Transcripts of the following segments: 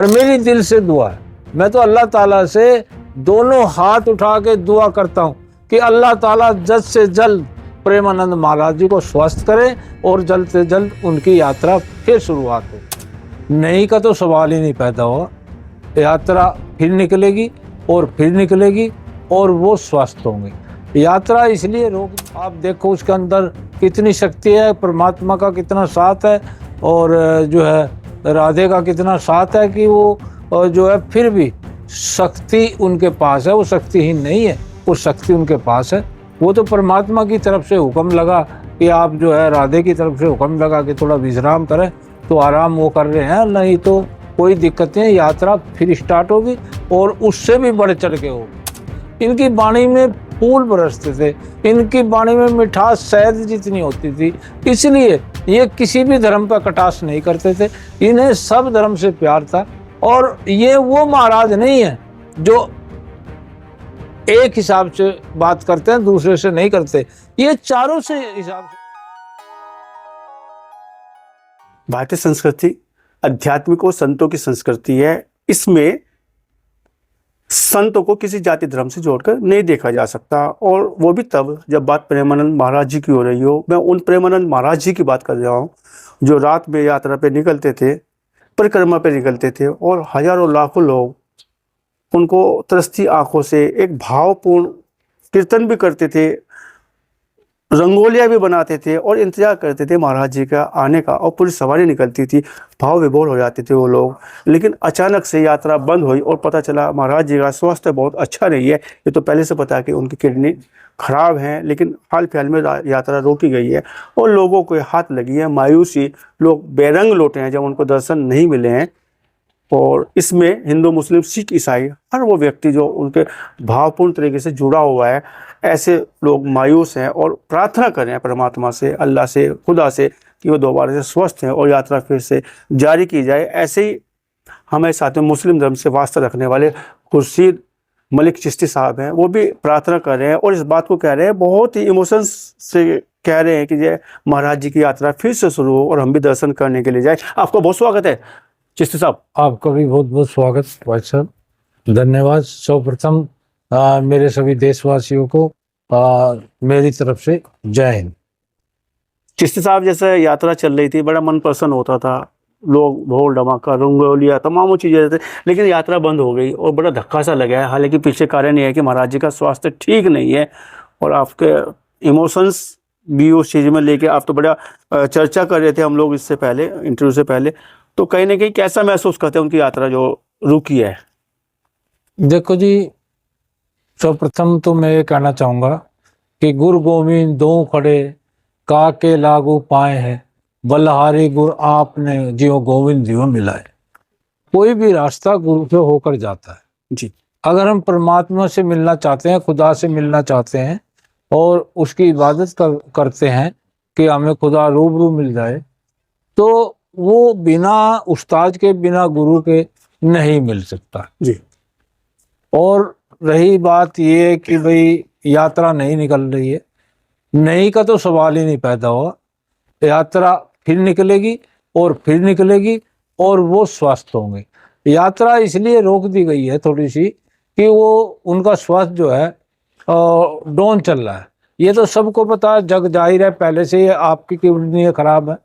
और मेरी दिल से दुआ है, मैं तो अल्लाह ताला से दोनों हाथ उठा के दुआ करता हूँ कि अल्लाह ताला जल्द से जल्द प्रेमानंद महाराज जी को स्वस्थ करे और जल्द से जल्द उनकी यात्रा फिर शुरुआत हो। नहीं का तो सवाल ही नहीं पैदा हुआ। यात्रा फिर निकलेगी और फिर निकलेगी और वो स्वस्थ होंगे। यात्रा इसलिए रोक, आप देखो उसके अंदर कितनी शक्ति है, परमात्मा का कितना साथ है और जो है राधे का कितना साथ है कि वो जो है फिर भी शक्ति उनके पास है। वो शक्तिहीन नहीं है, वो शक्ति उनके पास है। वो तो परमात्मा की तरफ से हुक्म लगा कि आप जो है राधे की तरफ से हुक्म लगा कि थोड़ा विश्राम करें, तो आराम वो कर रहे हैं, नहीं तो कोई दिक्कत नहीं। यात्रा फिर स्टार्ट होगी और उससे भी बढ़ चढ़ के होगी। इनकी वाणी में फूल बरसते थे, इनकी वाणी में मिठास शहद जितनी होती थी, इसलिए ये किसी भी धर्म पर कटाक्ष नहीं करते थे। इन्हें सब धर्म से प्यार था। और ये वो महाराज नहीं है जो एक हिसाब से बात करते हैं, दूसरे से नहीं करते, ये चारों से हिसाब से। भारतीय संस्कृति आध्यात्मिक और संतों की संस्कृति है। इसमें संतों को किसी जाति धर्म से जोड़कर नहीं देखा जा सकता, और वो भी तब जब बात प्रेमानंद महाराज जी की हो रही हो। मैं उन प्रेमानंद महाराज जी की बात कर रहा हूँ जो रात में यात्रा पे निकलते थे, परिक्रमा पे निकलते थे, और हजारों लाखों लोग उनको तरसती आंखों से एक भावपूर्ण कीर्तन भी करते थे, रंगोलियां भी बनाते थे और इंतजार करते थे महाराज जी का आने का, और पूरी सवारी निकलती थी। भाव विभोर हो जाते थे वो लोग। लेकिन अचानक से यात्रा बंद हुई और पता चला महाराज जी का स्वास्थ्य बहुत अच्छा नहीं है। ये तो पहले से पता है कि उनकी किडनी खराब है, लेकिन हाल फिलहाल में यात्रा रोकी गई है और लोगों को हाथ लगी है मायूसी। लोग बेरंग लौटे हैं जब उनको दर्शन नहीं मिले हैं। और इसमें हिंदू, मुस्लिम, सिख, ईसाई, हर वो व्यक्ति जो उनके भावपूर्ण तरीके से जुड़ा हुआ है, ऐसे लोग मायूस हैं और प्रार्थना कर रहे हैं परमात्मा से, अल्लाह से, खुदा से कि वो दोबारा से स्वस्थ हैं और यात्रा फिर से जारी की जाए। ऐसे ही हमारे साथ में मुस्लिम धर्म से वास्ता रखने वाले खुर्शीद मलिक चिश्ती साहब हैं, वो भी प्रार्थना कर रहे हैं और इस बात को कह रहे हैं, बहुत ही इमोशंस से कह रहे हैं कि जय महाराज जी की यात्रा फिर से शुरू हो और हम भी दर्शन करने के लिए जाए। आपका बहुत स्वागत है चिश्ती साहब। आपका भी बहुत बहुत स्वागत भाई साहब, धन्यवाद। सर्वप्रथम मेरे सभी देशवासियों को मेरी तरफ से जय हिंद। चिश्ती साहब, जैसे यात्रा चल रही थी, बड़ा मन प्रसन्न होता था, लोग ढोल ढमाका, रंगोलियाँ, तमाम चीज़ें थे, लेकिन यात्रा बंद हो गई और बड़ा धक्का सा लगा है। हालांकि पीछे कारण ये है कि महाराज जी का स्वास्थ्य ठीक नहीं है और आपके इमोशंस भी उस चीज़ में लेके आप तो बड़ा चर्चा कर रहे थे हम लोग इससे पहले, इंटरव्यू से पहले। तो कहीं ना कहीं कैसा महसूस करते हैं उनकी यात्रा जो रुकी है? देखो जी, सर्वप्रथम तो मैं ये कहना चाहूँगा कि गुरु गोविंद दो खड़े काके लागू पाए हैं, बलहारी गुरु आपने जियो गोविंद जियो मिलाए। कोई भी रास्ता गुरु से होकर जाता है जी। अगर हम परमात्मा से मिलना चाहते हैं, खुदा से मिलना चाहते हैं और उसकी इबादत करते हैं कि हमें खुदा रूबरू मिल जाए, तो वो बिना उस्ताद के, बिना गुरु के नहीं मिल सकता जी। और रही बात ये कि भाई यात्रा नहीं निकल रही है, नहीं का तो सवाल ही नहीं पैदा हुआ। यात्रा फिर निकलेगी और फिर निकलेगी और वो स्वस्थ होंगे। यात्रा इसलिए रोक दी गई है थोड़ी सी कि वो उनका स्वास्थ्य जो है डाउन चल रहा है। ये तो सबको पता है, जग जाहिर है, पहले से आपकी किडनी खराब है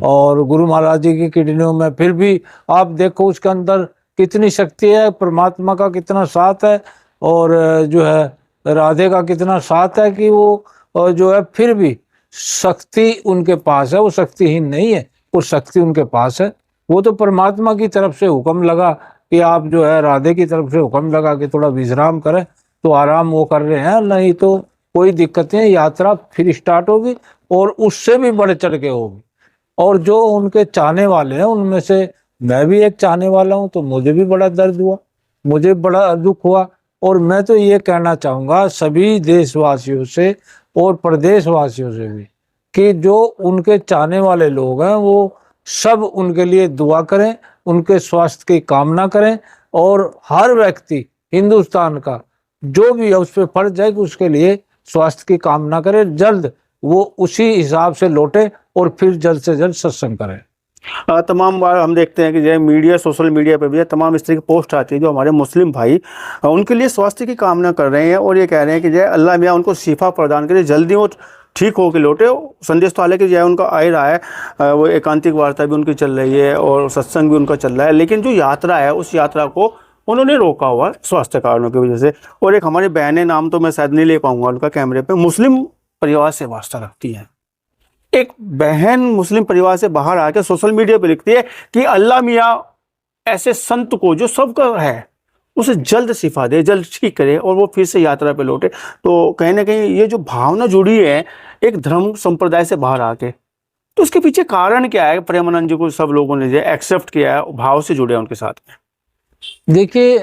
और गुरु महाराज जी की किडनियों में फिर भी आप देखो उसके अंदर कितनी शक्ति है, परमात्मा का कितना साथ है और जो है राधे का कितना साथ है कि वो जो है फिर भी शक्ति उनके पास है। वो शक्तिहीन नहीं है, वो शक्ति उनके पास है। वो तो परमात्मा की तरफ से हुक्म लगा कि आप जो है राधे की तरफ से हुक्म लगा कि थोड़ा विश्राम करें, तो आराम वो कर रहे हैं, नहीं तो कोई दिक्कत नहीं। यात्रा फिर स्टार्ट होगी और उससे भी बढ़ चढ़ के होगी। और जो उनके चाहने वाले हैं उनमें से मैं भी एक चाहने वाला हूं, तो मुझे भी बड़ा दर्द हुआ, मुझे बड़ा दुख हुआ। और मैं तो ये कहना चाहूँगा सभी देशवासियों से और प्रदेशवासियों से भी कि जो उनके चाहने वाले लोग हैं वो सब उनके लिए दुआ करें, उनके स्वास्थ्य की कामना करें। और हर व्यक्ति हिंदुस्तान का जो भी है उस पर फर्ज है कि उसके लिए स्वास्थ्य की कामना करे, जल्द वो उसी हिसाब से लौटे और फिर जल्द से जल्द सत्संग करें। तमाम बार हम देखते हैं कि जो मीडिया, सोशल मीडिया पे भी तमाम इस तरह की पोस्ट आती है जो हमारे मुस्लिम भाई उनके लिए स्वास्थ्य की कामना कर रहे हैं और ये कह रहे हैं कि जो अल्लाह मियाँ उनको शिफा प्रदान करे, जल्दी वो ठीक हो के लौटे। संदेश तो हालांकि जो है उनका आ ही रहा है, वो एकांतिक वार्ता भी उनकी चल रही है और सत्संग भी उनका चल रहा है, लेकिन जो यात्रा है उस यात्रा को उन्होंने रोका हुआ स्वास्थ्य कारणों की वजह से। और एक हमारी बहनें, नाम तो मैं शायद नहीं ले पाऊंगा उनका कैमरे पे, मुस्लिम परिवार से वास्ता रखती हैं। एक बहन मुस्लिम परिवार से बाहर आकर सोशल मीडिया पे लिखती है कि अल्लाह मियाँ ऐसे संत को जो सबका है उसे जल्द शिफा दे, जल्द ठीक करे और वो फिर से यात्रा पे लौटे। तो कहीं ना कहीं ये जो भावना जुड़ी है एक धर्म संप्रदाय से बाहर आके, तो उसके पीछे कारण क्या है? प्रेमानंद जी को सब लोगों ने जो एक्सेप्ट किया है, भाव से जुड़े हैं उनके साथ में। देखिए,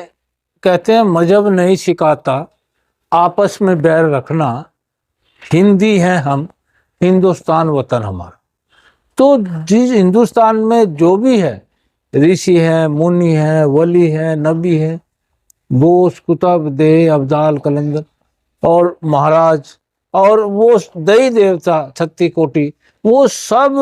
कहते हैं मजहब नहीं सिखाता आपस में बैर रखना, हिंदी हैं हम, हिंदुस्तान वतन हमारा। तो जिस हिंदुस्तान में जो भी है, ऋषि है, मुनि है, वली है, नबी है, बोस, कुतुब, दे, अब्दाल, कलंदर और महाराज और वो दई देवता 36 कोटि, वो सब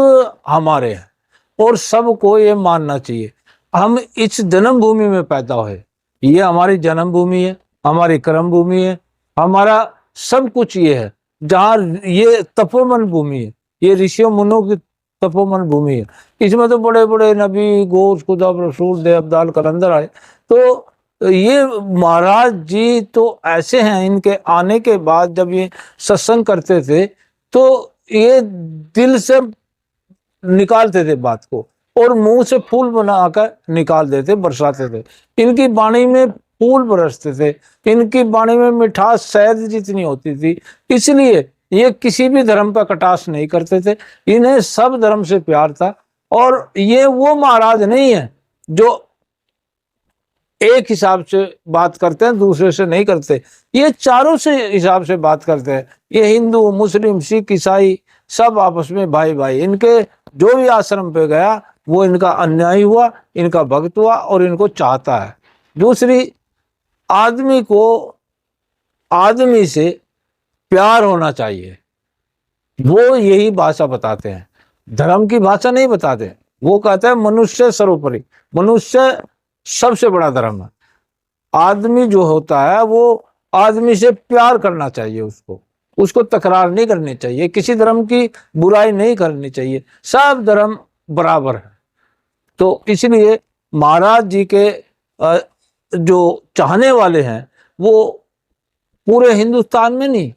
हमारे हैं और सबको ये मानना चाहिए। हम इस जन्मभूमि में पैदा हुए, ये हमारी जन्मभूमि है, हमारी कर्म भूमि है, हमारा सब कुछ ये है। जहाँ ये तपोवन भूमि है, ये ऋषियों मुनों की तपोवन भूमि है। इसमें तो बड़े बड़े नबी, गोस, कुतुब, रसूल, दे, अब्दाल, कलंदर आए। तो ये महाराज जी तो ऐसे हैं, इनके आने के बाद जब ये सत्संग करते थे तो ये दिल से निकालते थे बात को और मुंह से फूल बनाकर निकाल देते, बरसाते थे। इनकी वाणी में फूल बरसते थे, इनकी वाणी में मिठास शहद जितनी होती थी। इसलिए ये किसी भी धर्म पर कटाक्ष नहीं करते थे, इन्हें सब धर्म से प्यार था। और ये वो महाराज नहीं है जो एक हिसाब से बात करते हैं, दूसरे से नहीं करते। ये चारों से हिसाब से बात करते हैं। ये हिंदू, मुस्लिम, सिख, ईसाई सब आपस में भाई भाई। इनके जो भी आश्रम पे गया वो इनका अन्यायी हुआ, इनका भक्त हुआ और इनको चाहता है। दूसरी, आदमी को आदमी से प्यार होना चाहिए, वो यही भाषा बताते हैं, धर्म की भाषा नहीं बताते। वो कहते हैं मनुष्य सर्वोपरि, मनुष्य सबसे बड़ा धर्म है। आदमी जो होता है वो आदमी से प्यार करना चाहिए, उसको तकरार नहीं करनी चाहिए, किसी धर्म की बुराई नहीं करनी चाहिए, सब धर्म बराबर है। तो इसलिए महाराज जी के जो चाहने वाले हैं वो पूरे हिंदुस्तान में नहीं,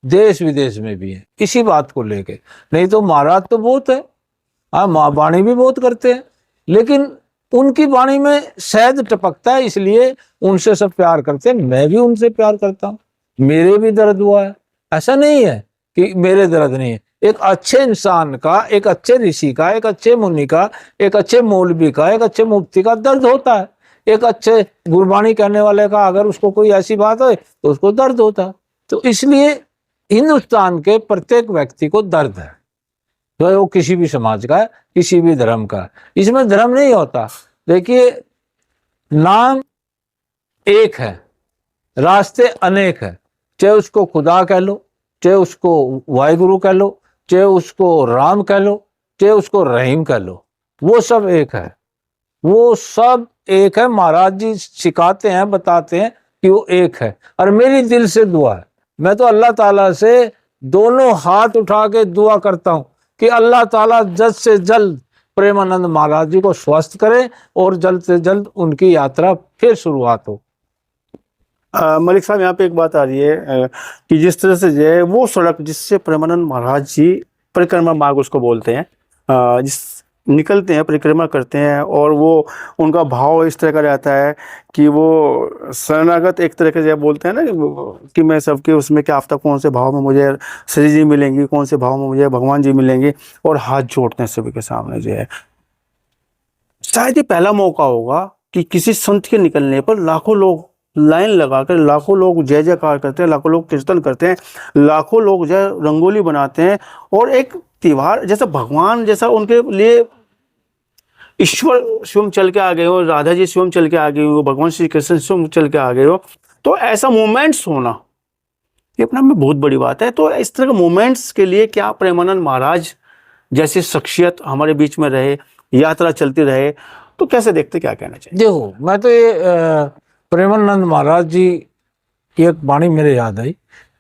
देश विदेश में भी है इसी बात को लेके। नहीं तो महाराज तो बहुत है, हाँ, माँ वाणी भी बहुत करते हैं, लेकिन उनकी वाणी में शहद टपकता है, इसलिए उनसे सब प्यार करते हैं। मैं भी उनसे प्यार करता हूँ, मेरे भी दर्द हुआ है। ऐसा नहीं है कि मेरे दर्द नहीं है। एक अच्छे इंसान का, एक अच्छे ऋषि का, एक अच्छे मुनि का, एक अच्छे मौलवी का, एक अच्छे मुफ्ती का दर्द होता है। एक अच्छे गुरबाणी कहने वाले का अगर उसको कोई ऐसी बात है तो उसको दर्द होता है। तो इसलिए हिंदुस्तान के प्रत्येक व्यक्ति को दर्द है, तो वो किसी भी समाज का है, किसी भी धर्म का है। इसमें धर्म नहीं होता। देखिए, नाम एक है, रास्ते अनेक है। चाहे उसको खुदा कह लो, चाहे उसको वाहिगुरु कह लो, चाहे उसको राम कह लो, चाहे उसको रहीम कह लो, वो सब एक है, वो सब एक है। महाराज जी सिखाते हैं, बताते हैं कि वो एक है। और मेरी दिल से दुआ है, मैं तो अल्लाह ताला से दोनों हाथ उठा के दुआ करता हूँ कि अल्लाह ताला जल्द से जल्द प्रेमानंद महाराज जी को स्वस्थ करे और जल्द से जल्द उनकी यात्रा फिर शुरुआत हो। मलिक साहब, यहाँ पे एक बात आ रही है कि जिस तरह से जो है वो सड़क जिससे प्रेमानंद महाराज जी परिक्रमा मार्ग उसको बोलते हैं, जिस निकलते हैं, परिक्रमा करते हैं, और वो उनका भाव इस तरह का रहता है कि वो शरणागत एक तरह के जो बोलते हैं ना कि मैं सबके उसमें क्या आफ्ता, कौन से भाव में मुझे श्री जी मिलेंगी, कौन से भाव में मुझे भगवान जी मिलेंगे, और हाथ जोड़ते हैं सभी के सामने जो है। शायद ये पहला मौका होगा कि किसी संत के निकलने पर लाखों लोग लाइन लगाकर, लाखों लोग जय जयकार करते हैं, लाखों लोग कीर्तन करते हैं, लाखों लोग जो है रंगोली बनाते हैं, और एक त्योहार जैसा, भगवान जैसा उनके लिए ईश्वर स्वयं चल के आ गए हो, राधा जी स्वयं चल के आ गए हो, भगवान श्री कृष्ण स्वयं चल के आ गए हो। तो ऐसा मोमेंट्स होना ये अपने में बहुत बड़ी बात है। तो इस तरह के मोमेंट्स के लिए क्या प्रेमानंद महाराज जैसी शख्सियत हमारे बीच में रहे, यात्रा चलती रहे, तो कैसे देखते, क्या कहना चाहिए? देखो, मैं तो ये प्रेमानंद महाराज जी की एक वाणी मेरे याद आई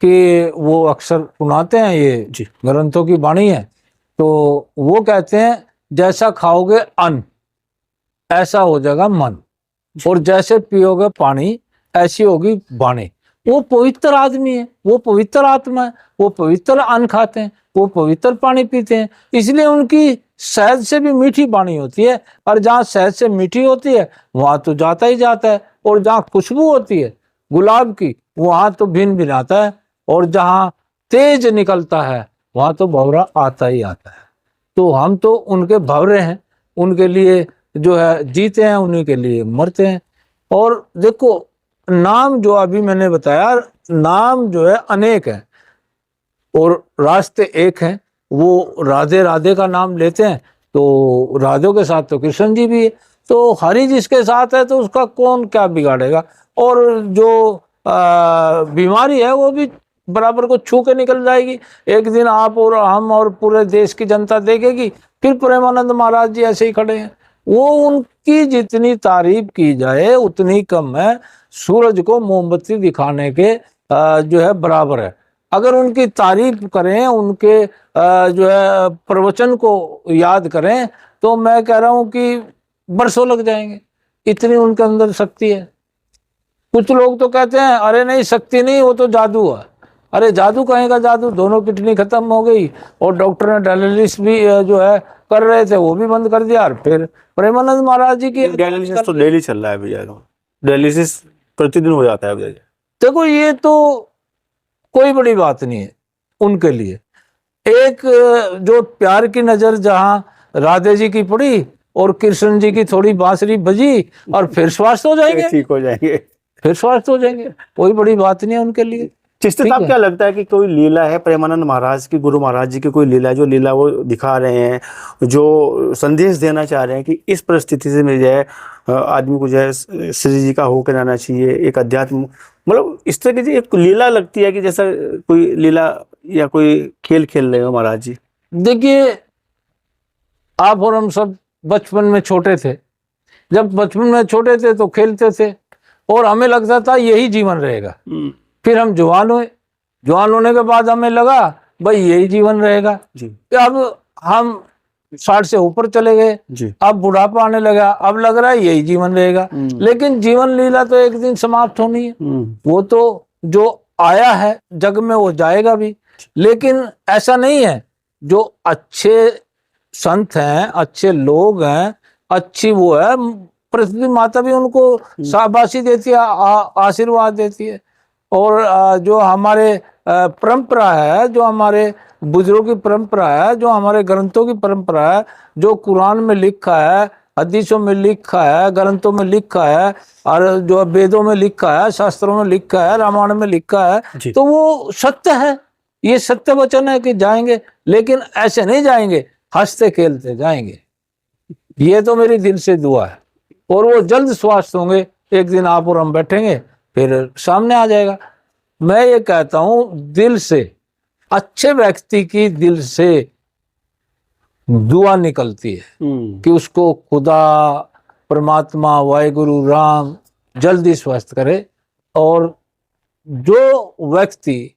कि वो अक्सर सुनाते हैं, ये जी। ग्रंथों की वाणी है। तो वो कहते हैं, जैसा खाओगे अन्न ऐसा हो जाएगा मन, और जैसे पियोगे पानी ऐसी होगी वाणी। वो पवित्र आदमी है, वो पवित्र आत्मा है, वो पवित्र अन्न खाते हैं, वो पवित्र पानी पीते हैं, इसलिए उनकी शहद से भी मीठी वाणी होती है। और जहाँ शहद से मीठी होती है वहां तो जाता ही जाता है, और जहाँ खुशबू होती है गुलाब की वहां तो भिन भिन आता है, और जहाँ तेज निकलता है वहां तो भंवरा आता ही आता है। तो हम तो उनके भंवरे हैं, उनके लिए जो है जीते हैं, उन्हीं के लिए मरते हैं। और देखो, नाम जो अभी मैंने बताया, नाम जो है अनेक है और रास्ते एक हैं। वो राधे राधे का नाम लेते हैं, तो राधों के साथ तो कृष्ण जी भी है, तो हरि जिसके साथ है तो उसका कौन क्या बिगाड़ेगा। और जो बीमारी है वो भी बराबर को छू के निकल जाएगी। एक दिन आप और हम और पूरे देश की जनता देखेगी, फिर प्रेमानंद महाराज जी ऐसे ही खड़े हैं। वो उनकी जितनी तारीफ की जाए उतनी कम है, सूरज को मोमबत्ती दिखाने के जो है बराबर है। अगर उनकी तारीफ करें, उनके जो है प्रवचन को याद करें, तो मैं कह रहा हूं कि बरसों लग जाएंगे, इतनी उनके अंदर शक्ति है। कुछ लोग तो कहते हैं अरे नहीं शक्ति नहीं, वो तो जादू है। अरे जादू कहेगा जादू, दोनों किडनी खत्म हो गई और डॉक्टर ने डायलिसिस भी जो है कर रहे थे वो भी बंद कर दिया। और फिर प्रेमानंद महाराज जी की डायलिसिस तो डेली चल रहा है भैया, डायलिसिस प्रतिदिन हो जाता है भैया। देखो, ये तो कोई बड़ी बात नहीं है उनके लिए। एक जो प्यार की नजर जहां राधे जी की पड़ी और कृष्ण जी की थोड़ी बांसुरी बजी और फिर स्वस्थ हो जाएंगे, ठीक हो जाएंगे, फिर स्वस्थ हो जाएंगे, कोई बड़ी बात नहीं है उनके लिए। चिश्ती साहब, क्या लगता है कि कोई लीला है प्रेमानंद महाराज की, गुरु महाराज जी की कोई लीला, जो लीला वो दिखा रहे हैं, जो संदेश देना चाह रहे हैं कि इस परिस्थिति से में जो है आदमी को जो है श्री जी का होकर रहना चाहिए, एक अध्यात्म, मतलब इस तरह की एक लीला लगती है कि जैसा कोई लीला या कोई खेल खेल रहे हो महाराज जी? देखिए, आप और हम सब बचपन में छोटे थे, जब बचपन में छोटे थे तो खेलते थे और हमें लगता था यही जीवन रहेगा। फिर हम जवान हुए, जवान होने के बाद हमें लगा भाई यही जीवन रहेगा जी। अब हम 60 से ऊपर चले गए जी। अब बुढ़ापा आने लगा, अब लग रहा है यही जीवन रहेगा। लेकिन जीवन लीला तो एक दिन समाप्त होनी है। वो तो जो आया है जग में वो जाएगा भी। लेकिन ऐसा नहीं है, जो अच्छे संत हैं, अच्छे लोग हैं, अच्छी वो है, प्रतिदिन माता भी उनको शाबाशी देती है, आशीर्वाद देती है। और जो हमारे परंपरा है, जो हमारे बुजुर्गों की परंपरा है, जो हमारे ग्रंथों की परंपरा है, जो कुरान में लिखा है, हदीसों में लिखा है, ग्रंथों में लिखा है, और जो वेदों में लिखा है, शास्त्रों में लिखा है, रामायण में लिखा है, तो वो सत्य है। ये सत्य वचन है कि जाएंगे, लेकिन ऐसे नहीं जाएंगे, हंसते खेलते जाएंगे। ये तो मेरी दिल से दुआ है। और वो जल्द स्वस्थ होंगे, एक दिन आप और हम बैठेंगे फिर सामने आ जाएगा। मैं ये कहता हूं, दिल से, अच्छे व्यक्ति की दिल से दुआ निकलती है कि उसको खुदा, परमात्मा, वाहिगुरु, राम जल्दी स्वस्थ करे। और जो व्यक्ति,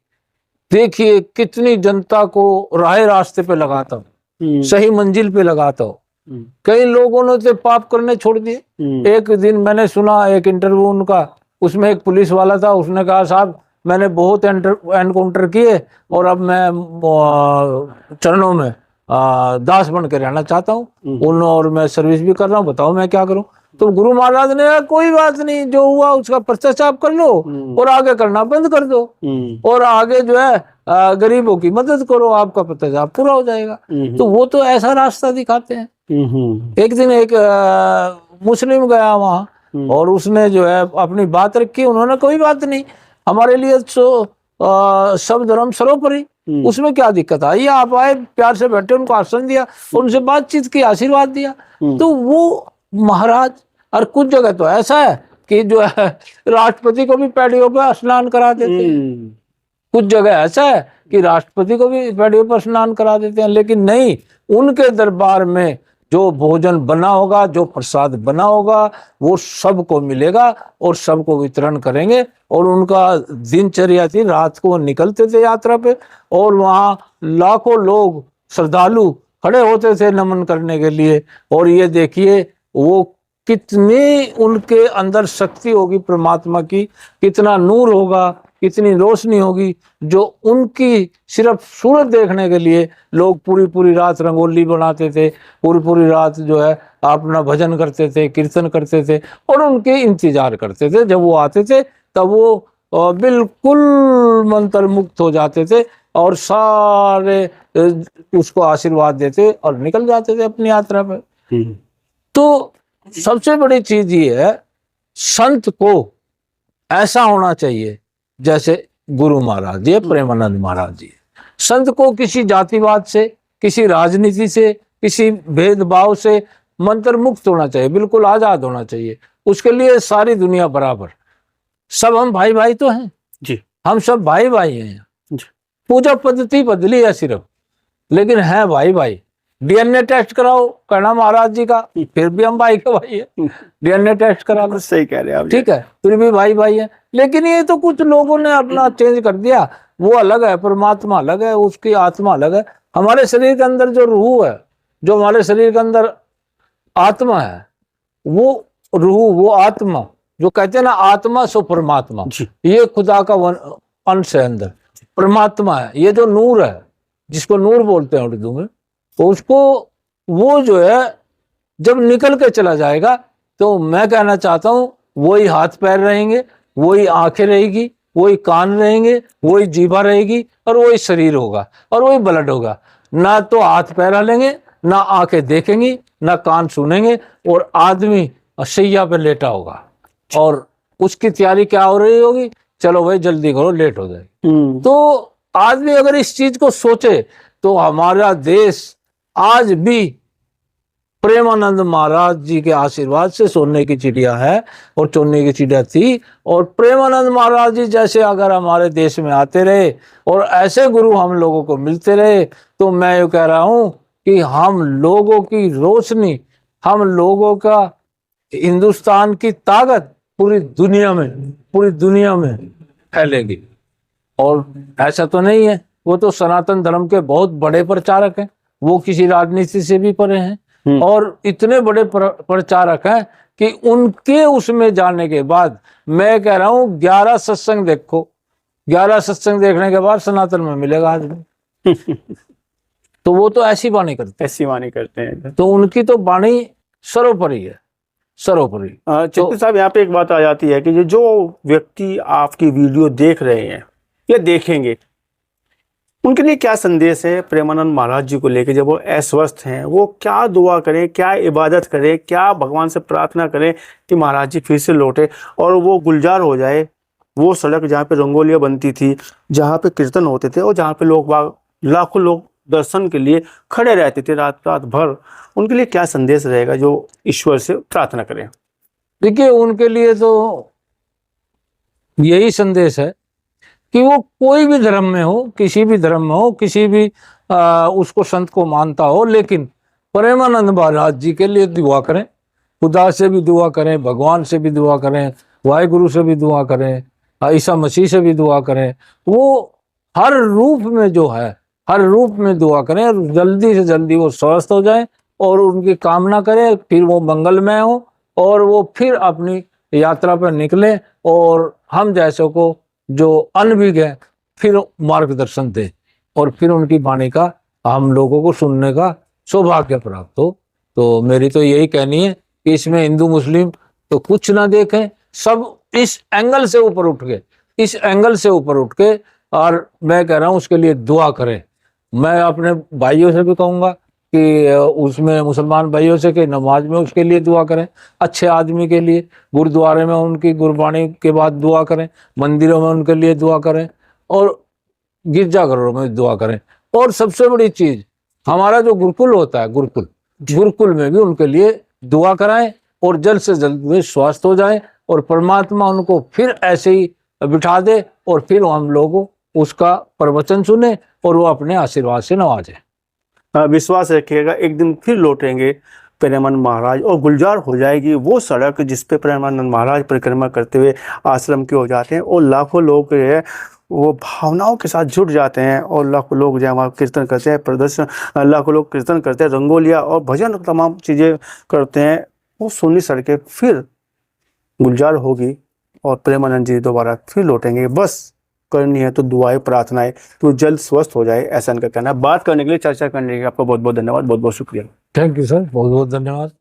देखिए कितनी जनता को राह रास्ते पे लगाता हो, सही मंजिल पे लगाता हो। कई लोगों ने तो पाप करने छोड़ दिए। एक दिन मैंने सुना एक इंटरव्यू उनका, उसमें एक पुलिस वाला था, उसने कहा साहब मैंने बहुत एनकाउंटर किए और अब मैं चरणों में दास बन के रहना चाहता हूँ और मैं सर्विस भी कर रहा हूँ, बताओ मैं क्या करूँ। तो गुरु महाराज ने कहा कोई बात नहीं, जो हुआ उसका पश्चाताप कर लो और आगे करना बंद कर दो और आगे जो है गरीबों की मदद करो, आपका पश्चाताप पूरा हो जाएगा। तो वो तो ऐसा रास्ता दिखाते हैं। एक दिन एक मुस्लिम गया वहां और उसने जो है अपनी बात रखी, उन्होंने कोई बात नहीं, हमारे लिए तो सब धर्म सर्वोपरि, उसमें क्या दिक्कत आई, आप आए प्यार से बैठे, उनको आसन दिया, उनसे बातचीत की, आशीर्वाद दिया। तो वो महाराज, और कुछ जगह तो ऐसा है कि जो है राष्ट्रपति को भी पैड़ियों पर स्नान करा देते हैं, कुछ जगह ऐसा है कि राष्ट्रपति को भी पैड़ियों पर स्नान करा देते हैं। लेकिन नहीं, उनके दरबार में जो भोजन बना होगा, जो प्रसाद बना होगा, वो सबको मिलेगा और सबको वितरण करेंगे। और उनका दिनचर्या थी, रात को निकलते थे यात्रा पे और वहाँ लाखों लोग श्रद्धालु खड़े होते थे नमन करने के लिए। और ये देखिए वो कितनी उनके अंदर शक्ति होगी परमात्मा की, कितना नूर होगा, कितनी रोशनी होगी, जो उनकी सिर्फ सूरत देखने के लिए लोग पूरी पूरी रात रंगोली बनाते थे, पूरी पूरी रात जो है अपना भजन करते थे, कीर्तन करते थे और उनके इंतजार करते थे। जब वो आते थे तब वो बिल्कुल मंत्र मुक्त हो जाते थे और सारे उसको आशीर्वाद देते और निकल जाते थे अपनी यात्रा पे। तो सबसे बड़ी चीज ये है, संत को ऐसा होना चाहिए जैसे गुरु महाराज जी, प्रेमानंद महाराज जी। संत को किसी जातिवाद से, किसी राजनीति से, किसी भेदभाव से मंत्र मुक्त होना चाहिए, बिल्कुल आजाद होना चाहिए। उसके लिए सारी दुनिया बराबर, सब हम भाई भाई तो हैं जी, हम सब भाई भाई हैं। जी। पूजा पद्धति बदली है सिर्फ, लेकिन है भाई भाई। डीएनए टेस्ट कराओ कहना महाराज जी का, फिर भी हम भाई के भाई है। डीएनए टेस्ट करा लो, सही कह रहे हैं आप। ठीक है, फिर भी भाई भाई है। लेकिन ये तो कुछ लोगों ने अपना चेंज कर दिया, वो अलग है, परमात्मा अलग है, उसकी आत्मा अलग है। हमारे शरीर के अंदर जो रूह है, जो हमारे शरीर के अंदर आत्मा है, वो रूह, वो आत्मा, जो कहते हैं ना आत्मा सो परमात्मा, ये खुदा का अंश है अंदर, परमात्मा है। ये जो नूर है, जिसको नूर बोलते हैं उर्दू में, तो उसको वो जो है जब निकल के चला जाएगा, तो मैं कहना चाहता हूं वही हाथ पैर रहेंगे, वही आंखें रहेगी, वही कान रहेंगे, वही जीभा रहेगी और वही शरीर होगा और वही ब्लड होगा। ना तो हाथ पैर हलेंगे, ना आंखें देखेंगी, ना कान सुनेंगे, और आदमी शैया पे लेटा होगा और उसकी तैयारी क्या हो रही होगी, चलो भाई जल्दी करो, लेट हो जाएगी। तो आदमी अगर इस चीज को सोचे तो हमारा देश आज भी प्रेमानंद महाराज जी के आशीर्वाद से सोने की चिड़िया है और चोने की चिड़िया थी। और प्रेमानंद महाराज जी जैसे अगर हमारे देश में आते रहे और ऐसे गुरु हम लोगों को मिलते रहे, तो मैं ये कह रहा हूं कि हम लोगों की रोशनी, हम लोगों का हिंदुस्तान की ताकत पूरी दुनिया में फैलेगी। और ऐसा तो नहीं है, वो तो सनातन धर्म के बहुत बड़े प्रचारक हैं, वो किसी राजनीति से भी परे हैं और इतने बड़े प्रचारक हैं कि उनके उसमें जाने के बाद मैं कह रहा हूं 11 सत्संग देखो, 11 सत्संग देखने के बाद सनातन में मिलेगा आदमी। तो वो तो ऐसी वाणी करते हैं, तो उनकी तो वाणी सर्वोपरि है, सर्वोपरि। चित्तू साहब, यहाँ पे एक बात आ जाती है कि जो व्यक्ति आपकी वीडियो देख रहे हैं या देखेंगे, उनके लिए क्या संदेश है प्रेमानंद महाराज जी को लेकर? जब वो अस्वस्थ हैं, वो क्या दुआ करें, क्या इबादत करें, क्या भगवान से प्रार्थना करें कि महाराज जी फिर से लौटे और वो गुलजार हो जाए? वो सड़क जहाँ पे रंगोलियाँ बनती थी, जहाँ पे कीर्तन होते थे और जहाँ पे लाखों लोग दर्शन के लिए खड़े रहते थे रात भर, उनके लिए क्या संदेश रहेगा जो ईश्वर से प्रार्थना करें? देखिए, उनके लिए तो यही संदेश है कि वो कोई भी धर्म में हो, किसी भी धर्म में हो, किसी भी उसको संत को मानता हो, लेकिन प्रेमानंद महाराज जी के लिए दुआ करें, खुदा से भी दुआ करें, भगवान से भी दुआ करें, वाहिगुरु से भी दुआ करें, ईसा मसीह से भी दुआ करें। वो हर रूप में जो है, हर रूप में दुआ करें, जल्दी से जल्दी वो स्वस्थ हो जाए और उनकी कामना करें, फिर वो मंगलमय हो और वो फिर अपनी यात्रा पर निकले और हम जैसों को जो अनभिज्ञ है फिर मार्गदर्शन दे और फिर उनकी वाणी का हम लोगों को सुनने का सौभाग्य प्राप्त हो। तो मेरी तो यही कहनी है कि इसमें हिंदू मुस्लिम तो कुछ ना देखें, सब इस एंगल से ऊपर उठ के, इस एंगल से ऊपर उठ के, और मैं कह रहा हूँ उसके लिए दुआ करें। मैं अपने भाइयों से भी कहूँगा कि उसमें मुसलमान भाइयों से कि नमाज में उसके लिए दुआ करें, अच्छे आदमी के लिए, गुरुद्वारे में उनकी गुरबाणी के बाद दुआ करें, मंदिरों में उनके लिए दुआ करें और गिरजाघरों में दुआ करें। और सबसे बड़ी चीज, हमारा जो गुरुकुल होता है, गुरुकुल में भी उनके लिए दुआ कराएं और जल्द से जल्द वे स्वस्थ हो जाएं और परमात्मा उनको फिर ऐसे ही बिठा दे और फिर हम लोग उसका प्रवचन सुने और वो अपने आशीर्वाद से नवाजे। विश्वास रखिएगा एक दिन फिर लौटेंगे प्रेमानंद महाराज और गुलजार हो जाएगी वो सड़क जिस पे प्रेमानंद महाराज परिक्रमा करते हुए आश्रम के हो जाते हैं, और लाखों लोग जो है वो भावनाओं के साथ जुट जाते हैं, और लाखों लोग जो है वहाँ कीर्तन करते हैं, प्रदर्शन, लाखों लोग कीर्तन करते हैं, रंगोलियाँ और भजन तमाम चीज़ें करते हैं। वो सुननी सड़कें फिर गुलजार होगी और प्रेमानंद जी दोबारा फिर लौटेंगे। बस करनी है तो दुआएं प्रार्थनाएं तो जल्द स्वस्थ हो जाए, ऐसा इनका कहना है। बात करने के लिए, चर्चा करने के लिए आपका बहुत बहुत धन्यवाद, बहुत बहुत शुक्रिया। थैंक यू सर, बहुत बहुत धन्यवाद।